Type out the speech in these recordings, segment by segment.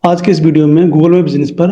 आज के इस वीडियो में गूगल में बिजनेस पर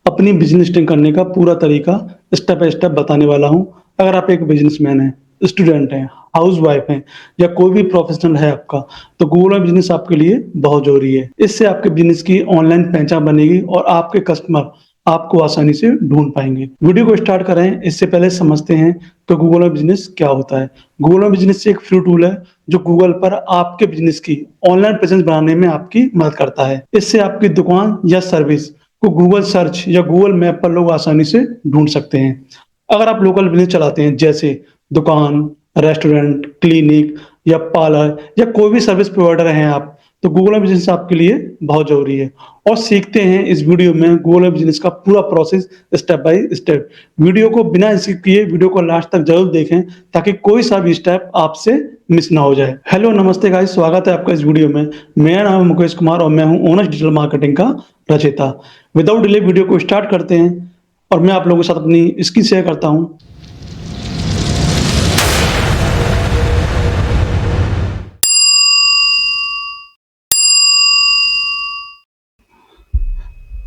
अपनी बिजनेस लिस्टिंग करने का पूरा तरीका स्टेप बाय स्टेप बताने वाला हूं। अगर आप एक बिजनेसमैन हैं, स्टूडेंट हैं, हाउसवाइफ हैं या कोई भी प्रोफेशनल है आपका, तो गूगल में बिजनेस आपके लिए बहुत जरूरी है। इससे आपके बिजनेस की ऑनलाइन पहचान बनेगी और आपके कस्टमर आपको आसानी से ढूंढ पाएंगे। वीडियो को स्टार्ट करें इससे पहले समझते हैं तो गूगल में बिजनेस क्या होता है। गूगल में बिजनेस एक फ्री टूल है जो गूगल पर आपके बिजनेस की ऑनलाइन प्रेजेंस बनाने में आपकी मदद करता है। इससे आपकी दुकान या सर्विस को गूगल सर्च या गूगल मैप पर लोग आसानी से ढूंढ सकते हैं। अगर आप लोकल बिजनेस चलाते हैं जैसे दुकान, रेस्टोरेंट, क्लिनिक या पार्लर या कोई भी सर्विस प्रोवाइडर हैं आप, तो गूगल बिजनेस आपके लिए बहुत जरूरी है। और सीखते हैं इस वीडियो में गूगल बिजनेस का पूरा process step by step. Video को बिना स्किप किए वीडियो को लास्ट तक जरूर देखें ताकि कोई सा भी स्टेप आपसे मिस ना हो जाए। हेलो नमस्ते गाइस, स्वागत है आपका इस वीडियो में। मेरा नाम है मुकेश कुमार और मैं हूं ओनर्स डिजिटल मार्केटिंग का रचयिता। विदाउट डिले वीडियो को स्टार्ट करते हैं और मैं आप लोगों के साथ अपनी स्क्रीन शेयर करता हूं।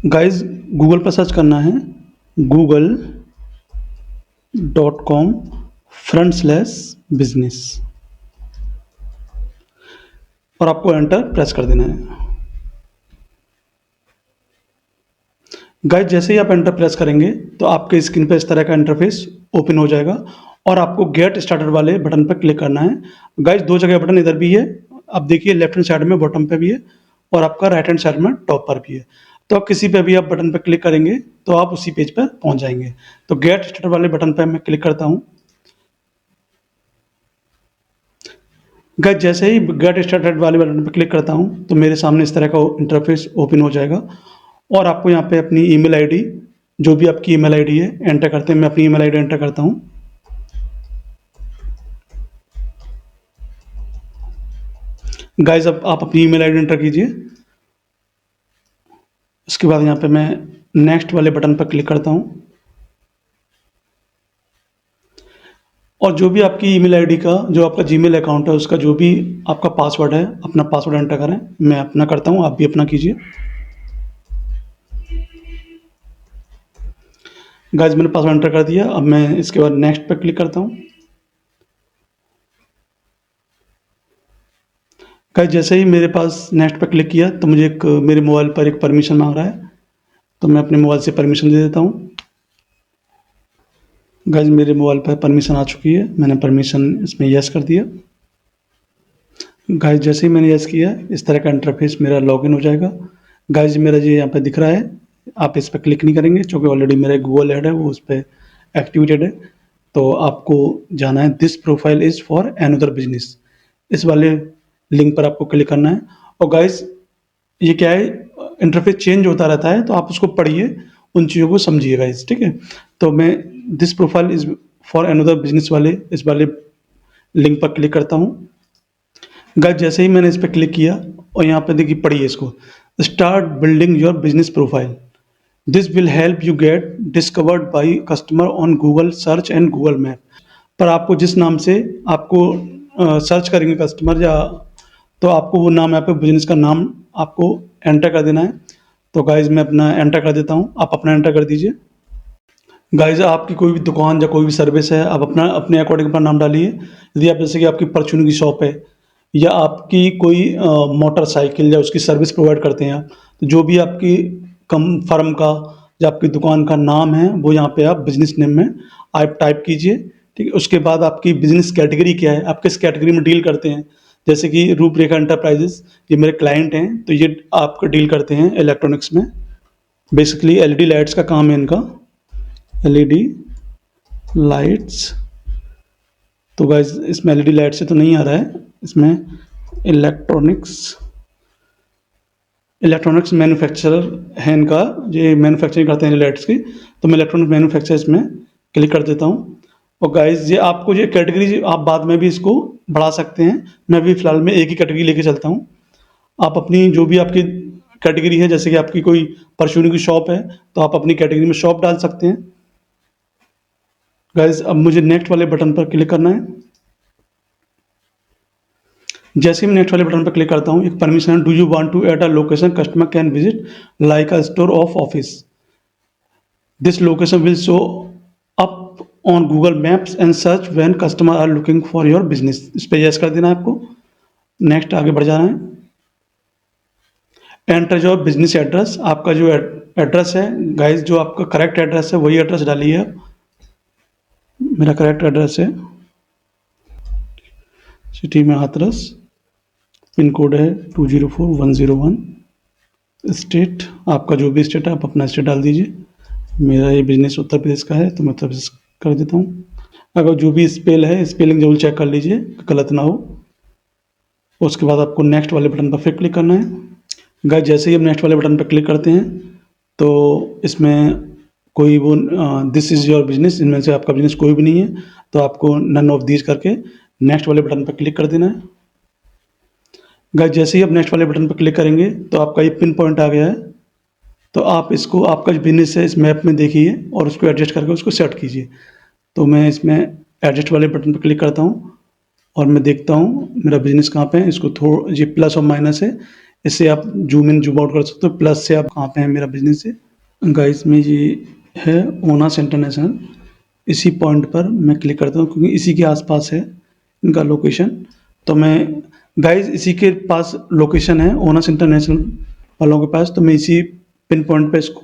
गाइस, गूगल पर सर्च करना है google.com/business और आपको एंटर प्रेस कर देना है। गाइस, जैसे ही आप एंटर प्रेस करेंगे तो आपके स्क्रीन पर इस तरह का इंटरफेस ओपन हो जाएगा और आपको गेट स्टार्टेड वाले बटन पर क्लिक करना है। गाइस, दो जगह बटन इधर भी है, आप देखिए लेफ्ट हैंड साइड में बॉटम पे भी है और आपका राइट हैंड साइड में टॉप पर भी है। तो आप किसी पे भी आप बटन पर क्लिक करेंगे तो आप उसी पेज पर पहुंच जाएंगे। तो गेट स्टार्टेड वाले बटन पर मैं क्लिक करता हूं। गाइस, जैसे ही गेट स्टार्टेड वाले बटन पर क्लिक करता हूं तो मेरे सामने इस तरह का इंटरफेस ओपन हो जाएगा और आपको यहाँ पे अपनी ईमेल आईडी, जो भी आपकी ईमेल आईडी है, एंटर करते हैं। मैं अपनी ईमेल आईडी एंटर करता हूँ। गाइस, अब आप अपनी ईमेल आईडी एंटर कीजिए। उसके बाद यहाँ पे मैं नेक्स्ट वाले बटन पर क्लिक करता हूँ और जो भी आपकी ईमेल आईडी का, जो आपका जीमेल अकाउंट है, उसका जो भी आपका पासवर्ड है, अपना पासवर्ड एंटर करें। मैं अपना करता हूँ, आप भी अपना कीजिए। गाइस, मैंने पासवर्ड एंटर कर दिया। अब मैं इसके बाद नेक्स्ट पर क्लिक करता हूँ। गाइस, जैसे ही मेरे पास नेक्स्ट पर क्लिक किया तो मुझे एक मेरे मोबाइल पर एक परमिशन मांग रहा है, तो मैं अपने मोबाइल से परमिशन दे देता हूँ। गाइस, मेरे मोबाइल पर परमिशन आ चुकी है, मैंने परमिशन इसमें यस कर दिया। गाइस, जैसे ही मैंने यस किया इस तरह का इंटरफेस मेरा लॉगिन हो जाएगा। गाइस, मेरा ये यहाँ पे दिख रहा है, आप इस पर क्लिक नहीं करेंगे क्योंकि ऑलरेडी मेरा गूगल ऐड है वो उस पर एक्टिवेटेड है। तो आपको जाना है this profile is for another business, इस वाले लिंक पर आपको क्लिक करना है। और गाइस, ये क्या है, इंटरफेस चेंज होता रहता है तो आप उसको पढ़िए, उन चीज़ों को समझिए गाइस, ठीक है। तो मैं this profile is for another business वाले इस वाले लिंक पर क्लिक करता हूँ। गाइस, जैसे ही मैंने इस पर क्लिक किया और यहाँ पे देखिए, पढ़िए इसको, start building your business profile, this will help you get discovered by customer on Google search and Google map. पर आपको जिस नाम से आपको सर्च करेंगे कस्टमर, या तो आपको वो नाम, यहाँ पे बिजनेस का नाम आपको एंटर कर देना है। तो गाइज, मैं अपना एंटर कर देता हूँ, आप अपना एंटर कर दीजिए। गाइज, आपकी कोई भी दुकान या कोई भी सर्विस है, आप अपना अपने अकॉर्डिंग अपना नाम डालिए। यदि आप, जैसे कि आपकी परचून की शॉप है या आपकी कोई मोटरसाइकिल या उसकी सर्विस प्रोवाइड करते हैं आप, तो जो भी आपकी कम फर्म का या आपकी दुकान का नाम है वो यहाँ पे आप बिजनेस नेम में आप टाइप कीजिए, ठीक है। उसके बाद आपकी बिजनेस कैटेगरी क्या है, आप किस कैटेगरी में डील करते हैं। जैसे कि रूपरेखा एंटरप्राइजेस, ये मेरे क्लाइंट हैं, तो ये आपको डील करते हैं इलेक्ट्रॉनिक्स में। बेसिकली एलईडी लाइट्स का काम है इनका, एलईडी लाइट्स। तो गाइज, इसमें एलईडी लाइट से तो नहीं आ रहा है, इसमें इलेक्ट्रॉनिक्स मैन्युफैक्चरर है इनका, ये मैन्युफैक्चरिंग करते हैं लाइट्स की। तो मैं इलेक्ट्रॉनिक मैन्युफैक्चर इसमें क्लिक कर देता हूँ। और गाइज, ये आपको ये कैटेगरी आप बाद में भी इसको बढ़ा सकते हैं, मैं भी फिलहाल में एक ही कैटेगरी लेके चलता हूँ। आप अपनी जो भी आपकी कैटेगरी है, जैसे कि आपकी कोई परचून की शॉप है तो आप अपनी कैटेगरी में शॉप डाल सकते हैं। गाइज, अब मुझे नेक्स्ट वाले बटन पर क्लिक करना है। जैसे ही मैं नेक्स्ट वाले बटन पर क्लिक करता हूँ, एक परमिशन है, do you want to add a location customer can visit like a store of office, this location will show up on Google Maps and search when customer are looking for your business. इस पर yes कर देना है आपको। Next आगे बढ़ जाना है। एंटर योर बिजनेस एड्रेस, आपका जो एड्रेस है गाइस, जो आपका करेक्ट एड्रेस है वही एड्रेस डालिए आप। मेरा करेक्ट एड्रेस है सिटी में हाथरस, पिन कोड है 204101। स्टेट, आपका जो भी स्टेट है आप अपना स्टेट डाल दीजिए। मेरा ये बिजनेस उत्तर प्रदेश का है तो मैं उत्तर प्रदेश कर देता हूँ। अगर जो भी स्पेल है स्पेलिंग जरूर चेक कर लीजिए गलत ना हो। उसके बाद आपको नेक्स्ट वाले बटन पर फिर क्लिक करना है। गाइस जैसे ही हम नेक्स्ट वाले बटन पर क्लिक करते हैं तो इसमें कोई वो दिस इज़ योर बिजनेस, इनमें से आपका बिजनेस कोई भी नहीं है, तो आपको नन ऑफ दीज करके नेक्स्ट वाले बटन पर क्लिक कर देना है। गाइस जैसे ही आप नेक्स्ट वाले बटन पर क्लिक करेंगे तो आपका ये पिन पॉइंट आ गया है, तो आप इसको, आपका जो बिजनेस है इस मैप में देखिए और उसको एडजस्ट करके उसको सेट कीजिए। तो मैं इसमें एडजस्ट वाले बटन पर क्लिक करता हूँ और मैं देखता हूँ मेरा बिजनेस कहाँ पे है। इसको थोड़ा जी प्लस और माइनस है, इससे आप जूम इन जूम आउट कर सकते हो। प्लस से आप कहाँ पे है मेरा बिजनेस है। गाइस में ये है ओनास इंटरनेशनल, इसी पॉइंट पर मैं क्लिक करता हूँ क्योंकि इसी के आसपास है इनका लोकेशन। तो मैं गाइस इसी के पास लोकेशन है ओनास इंटरनेशनल वालों के पास, तो मैं इसी पिन पॉइंट पे इसको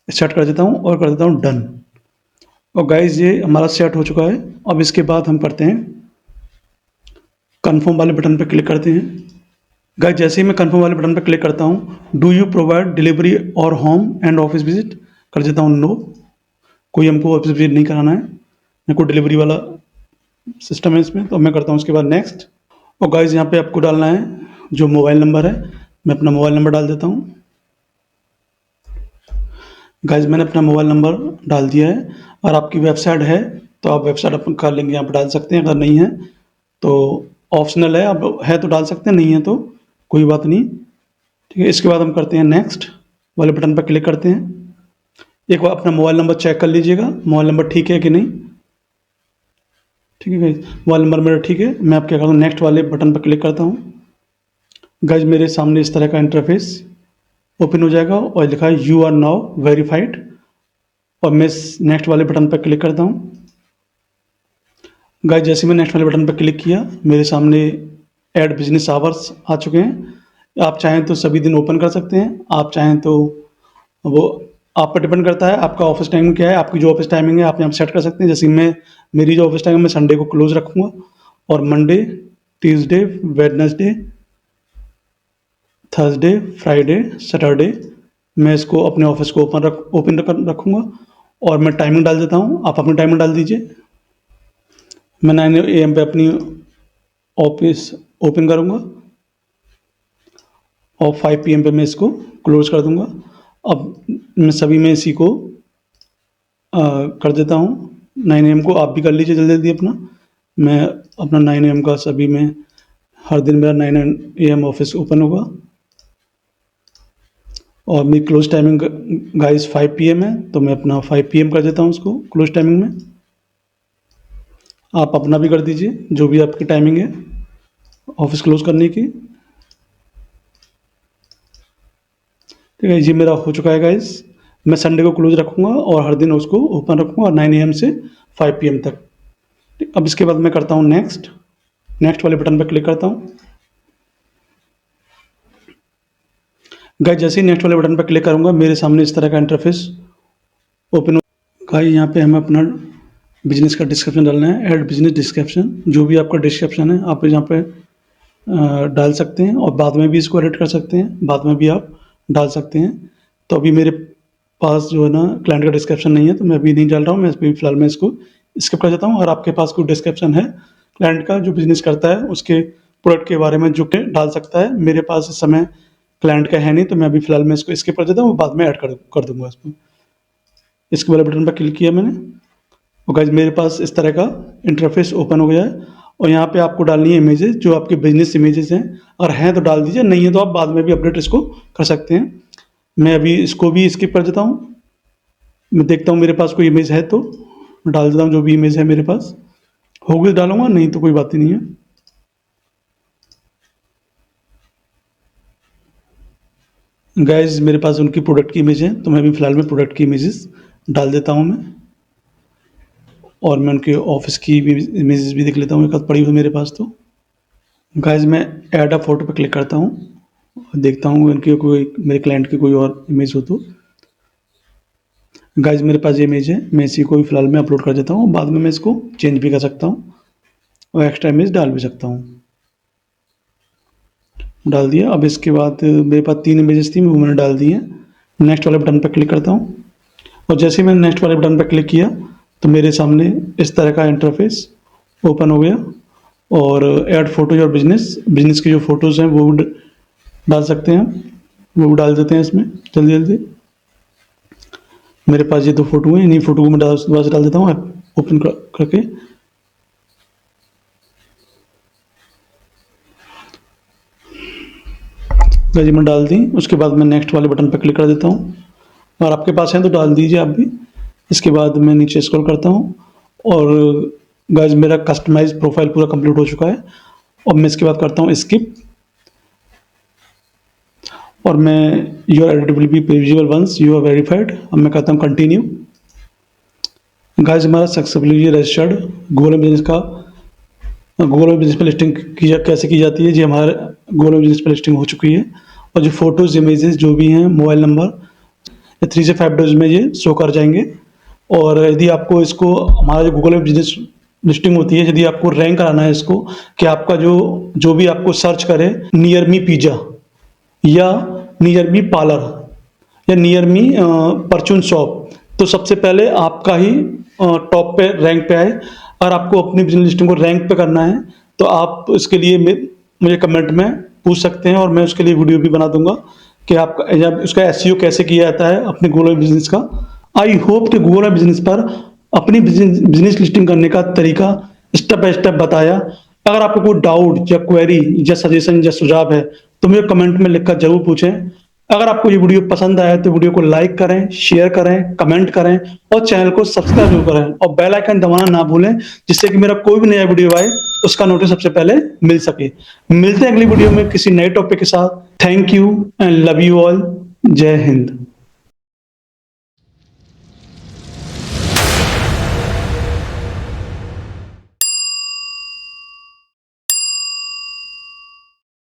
सेट कर देता हूँ और कर देता हूँ डन। और गाइस ये हमारा सेट हो चुका है। अब इसके बाद हम करते हैं कन्फर्म वाले बटन पर क्लिक करते हैं। गाइस जैसे ही मैं कन्फर्म वाले बटन पर क्लिक करता हूँ, डू यू प्रोवाइड डिलीवरी और होम एंड ऑफिस विजिट, कर देता हूँ नो, कोई हमको ऑफिस विजिट नहीं कराना है, मेरे को डिलीवरी वाला सिस्टम है इसमें, तो मैं करता हूँ उसके बाद नेक्स्ट। और गाइस यहाँ पे आपको डालना है जो मोबाइल नंबर है, मैं अपना मोबाइल नंबर डाल देता हूँ। गाइस मैंने अपना मोबाइल नंबर डाल दिया है। और आपकी वेबसाइट है तो आप वेबसाइट अपन का लिंक यहाँ पर डाल सकते हैं, अगर नहीं है तो ऑप्शनल है, अब है तो डाल सकते हैं, नहीं है तो कोई बात नहीं। ठीक है, इसके बाद हम करते हैं नेक्स्ट वाले बटन पर क्लिक करते हैं। एक बार अपना मोबाइल नंबर चेक कर लीजिएगा, मोबाइल नंबर ठीक है कि नहीं। ठीक है गाइज, मोबाइल नंबर मेरा ठीक है। मैं आप क्या करता हूँ नेक्स्ट वाले बटन पर क्लिक करता हूँ। गाइज मेरे सामने इस तरह का इंटरफेस ओपन हो जाएगा और लिखा है यू आर नाउ वेरीफाइड, और मैं नेक्स्ट वाले बटन पर क्लिक करता हूँ। गाइज जैसे मैं नेक्स्ट वाले बटन पर क्लिक किया मेरे सामने ऐड बिजनेस आवर्स आ चुके हैं। आप चाहें तो सभी दिन ओपन कर सकते हैं, आप चाहें तो वो आप पर डिपेंड करता है आपका ऑफिस टाइमिंग क्या है। आपकी जो ऑफिस टाइमिंग है आप यहाँ सेट कर सकते हैं। जैसे मैं, मेरी जो ऑफिस टाइमिंग मैं संडे को क्लोज रखूँगा और Monday, Tuesday, Wednesday, Thursday, Friday, Saturday मैं इसको अपने ऑफिस को ओपन रखूँगा। और मैं टाइमिंग डाल देता हूँ, आप अपनी टाइमिंग डाल दीजिए। मैं 9 AM पे अपनी ऑफिस ओपन करूँगा और 5 PM पे मैं इसको क्लोज कर दूँगा। अब मैं सभी में इसी को कर देता हूँ 9 AM को, आप भी कर लीजिए जल्दी जल्दी अपना। मैं अपना 9 AM का सभी में, हर दिन मेरा 9 AM ऑफिस ओपन होगा। और मेरी क्लोज टाइमिंग गाइस 5 PM है, तो मैं अपना 5 PM कर देता हूँ उसको क्लोज टाइमिंग में। आप अपना भी कर दीजिए जो भी आपकी टाइमिंग है ऑफिस क्लोज करने की। ठीक है, ये मेरा हो चुका है गाइस। मैं संडे को क्लोज रखूँगा और हर दिन उसको ओपन रखूँगा 9 AM से 5 PM तक। अब इसके बाद मैं करता हूँ नेक्स्ट वाले बटन पर क्लिक करता हूँ। गाइस जैसे ही नेक्स्ट वाले बटन पर क्लिक करूँगा मेरे सामने इस तरह का इंटरफेस ओपन हो। गाइस यहाँ पे हमें अपना बिजनेस का डिस्क्रिप्शन डालना है, ऐड बिजनेस डिस्क्रिप्शन। जो भी आपका डिस्क्रिप्शन है आप यहाँ पे डाल सकते हैं और बाद में भी इसको एडिट कर सकते हैं, बाद में भी आप डाल सकते हैं। तो अभी मेरे पास जो है ना क्लाइंट का डिस्क्रिप्शन नहीं है तो मैं अभी नहीं डाल रहा हूँ, मैं अभी फिलहाल मैं इसको स्किप कर देता हूँ। और आपके पास कोई डिस्क्रिप्शन है क्लाइंट का जो बिजनेस करता है उसके प्रोडक्ट के बारे में जो डाल सकता है, मेरे पास इस समय क्लाइंट का है नहीं, तो मैं अभी फिलहाल मैं इसको स्किप कर देता हूँ, बाद में ऐड कर दूंगा इसको। इसके वाले बटन पर क्लिक किया मैंने और गाइस मेरे पास इस तरह का इंटरफेस ओपन हो गया है। और यहाँ पे आपको डालनी है इमेजेस, जो आपके बिजनेस इमेजेस हैं, अगर हैं तो डाल दीजिए, नहीं है तो आप बाद में भी अपडेट इसको कर सकते हैं। मैं अभी इसको भी स्किप कर देता हूँ। मैं देखता हूँ मेरे पास कोई इमेज है तो डाल देता हूँ, जो भी इमेज है मेरे पास होगी डालूंगा, नहीं तो कोई बात ही नहीं है। गाइस मेरे पास उनकी प्रोडक्ट की इमेज है, तो मैं अभी फ़िलहाल में प्रोडक्ट की इमेजेस डाल देता हूँ मैं, और मैं उनके ऑफिस की भी इमेजेस भी देख लेता हूँ, एक आध पड़ी हुई मेरे पास तो। गाइस मैं ऐड अ फ़ोटो पे क्लिक करता हूँ और देखता हूँ उनकी कोई मेरे क्लाइंट की कोई और इमेज हो तो। गाइस मेरे पास ये इमेज है, मैं इसी को भी फ़िलहाल में अपलोड कर देता हूँ, बाद में मैं इसको चेंज भी कर सकता हूँ और एक्स्ट्रा इमेज डाल भी सकता हूँ। डाल दिया। अब इसके बाद मेरे पास 3 इमेजेस थी, वो मैंने डाल दी हैं। नेक्स्ट वाले बटन पर क्लिक करता हूँ और जैसे ही मैंने नेक्स्ट वाले बटन पर क्लिक किया तो मेरे सामने इस तरह का इंटरफेस ओपन हो गया, और ऐड फोटोज और बिजनेस की जो फ़ोटोज़ हैं वो डाल सकते हैं, वो भी डाल देते हैं इसमें जल्दी जल्दी। मेरे पास ये 2 फ़ोटो हैं, इन्हीं फ़ोटो को मैं दोबारा से डाल देता हूँ ओपन करके। गाइस मैंने डाल दी। उसके बाद मैं नेक्स्ट वाले बटन पर क्लिक कर देता हूँ, और आपके पास है तो डाल दीजिए आप भी। इसके बाद मैं नीचे स्क्रॉल करता हूँ, और गाइस मेरा कस्टमाइज प्रोफाइल पूरा कंप्लीट हो चुका है। और मैं इसके बाद करता हूँ स्किप, और मैं your edit will be visible once you are verified, अब मैं कहता हूँ कंटिन्यू। गाइस हमारा सक्सेसफुली रजिस्टर्ड गूगल बिजनेस का, गूगल में बिजनेस पर लिस्टिंग कैसे की जाती है, जी हमारे गूगल में बिजनेस पर लिस्टिंग हो चुकी है। और जो फोटोज़ इमेजेस जो भी हैं, मोबाइल नंबर, ये 3 से 5 डेज में ये शो कर जाएंगे। और यदि आपको इसको, हमारा जो गूगल में बिजनेस लिस्टिंग होती है, यदि आपको रैंक कराना है इसको, कि आपका जो भी आपको सर्च करे नियर मी पिज़्ज़ा या नियर मी पार्लर या नियर मी परचून शॉप, तो सबसे पहले आपका ही टॉप पे रैंक पे आए। अगर आपको अपनी बिजनेस लिस्टिंग को रैंक पे करना है तो आप इसके लिए मुझे कमेंट में पूछ सकते हैं, और मैं उसके लिए वीडियो भी बना दूंगा कि आपका जब उसका एसईओ कैसे किया जाता है अपने गूगल बिजनेस का। आई होप कि गूगल बिजनेस पर अपनी बिजनेस लिस्टिंग करने का तरीका स्टेप बाय स्टेप बताया। अगर आपको कोई डाउट या क्वेरी या सजेशन या सुझाव है तो मुझे कमेंट में लिखकर जरूर पूछें। अगर आपको ये वीडियो पसंद आया तो वीडियो को लाइक करें, शेयर करें, कमेंट करें, और चैनल को सब्सक्राइब जरूर करें, और बेल आइकन दबाना ना भूलें, जिससे कि मेरा कोई भी नया वीडियो आए उसका नोटिस सबसे पहले मिल सके। मिलते हैं अगली वीडियो में किसी नए टॉपिक के साथ। Thank you and love you all. जय हिंद।